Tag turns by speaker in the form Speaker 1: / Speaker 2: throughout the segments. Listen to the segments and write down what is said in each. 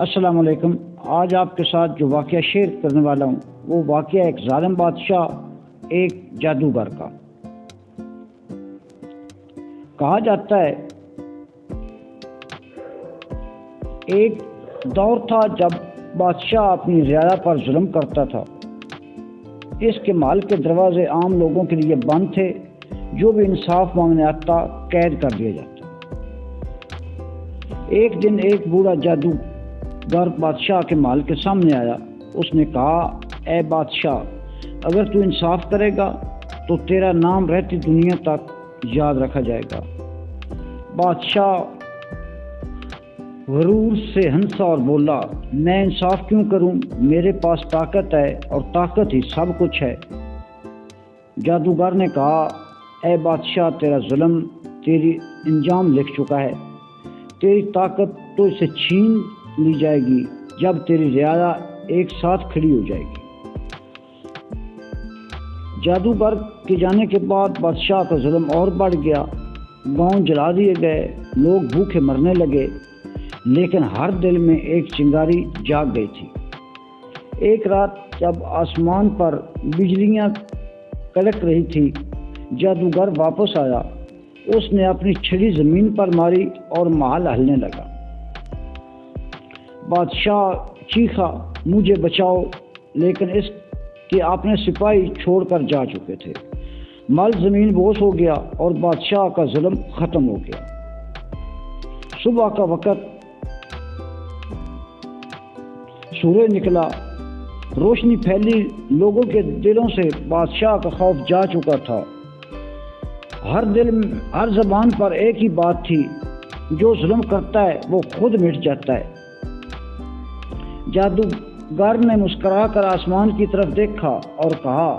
Speaker 1: السلام علیکم۔ آج آپ کے ساتھ جو واقعہ شیئر کرنے والا ہوں وہ واقعہ ایک ظالم بادشاہ ایک جادوگر کا۔ کہا جاتا ہے ایک دور تھا جب بادشاہ اپنی رعایا پر ظلم کرتا تھا۔ اس کے محل کے دروازے عام لوگوں کے لیے بند تھے، جو بھی انصاف مانگنے آتا قید کر دیا جاتا۔ ایک دن ایک بوڑھا جادوگر بادشاہ کے محل کے سامنے آیا۔ اس نے کہا، اے بادشاہ، اگر تو انصاف کرے گا تو تیرا نام رہتی دنیا تک یاد رکھا جائے گا۔ بادشاہ غرور سے ہنسا اور بولا، میں انصاف کیوں کروں؟ میرے پاس طاقت ہے اور طاقت ہی سب کچھ ہے۔ جادوگر نے کہا، اے بادشاہ، تیرا ظلم تیری انجام لکھ چکا ہے۔ تیری طاقت تو اسے چھین لی جائے گی جب تیری رعایا ایک ساتھ کھڑی ہو جائے گی۔ جادوگر کے جانے کے بعد بادشاہ کا ظلم اور بڑھ گیا۔ گاؤں جلا دیے گئے، لوگ بھوکے مرنے لگے، لیکن ہر دل میں ایک چنگاری جاگ گئی تھی۔ ایک رات جب آسمان پر بجلیاں کڑک رہی تھی، جادوگر واپس آیا۔ اس نے اپنی چھڑی زمین پر ماری اور محل ہلنے لگا۔ بادشاہ چیخا، مجھے بچاؤ، لیکن اس کے اپنے سپاہی چھوڑ کر جا چکے تھے۔ محل زمین بوس ہو گیا اور بادشاہ کا ظلم ختم ہو گیا۔ صبح کا وقت، سورج نکلا، روشنی پھیلی، لوگوں کے دلوں سے بادشاہ کا خوف جا چکا تھا۔ ہر زبان پر ایک ہی بات تھی، جو ظلم کرتا ہے وہ خود مٹ جاتا ہے۔ جادوگر نے مسکرا کر آسمان کی طرف دیکھا اور کہا،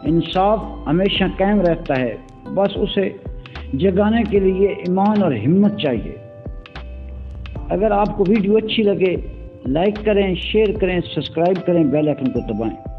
Speaker 1: انصاف ہمیشہ قائم رہتا ہے، بس اسے جگانے کے لیے ایمان اور ہمت چاہیے۔ اگر آپ کو ویڈیو اچھی لگے، لائک کریں، شیئر کریں، سبسکرائب کریں، بیل آئیکن کو دبائیں۔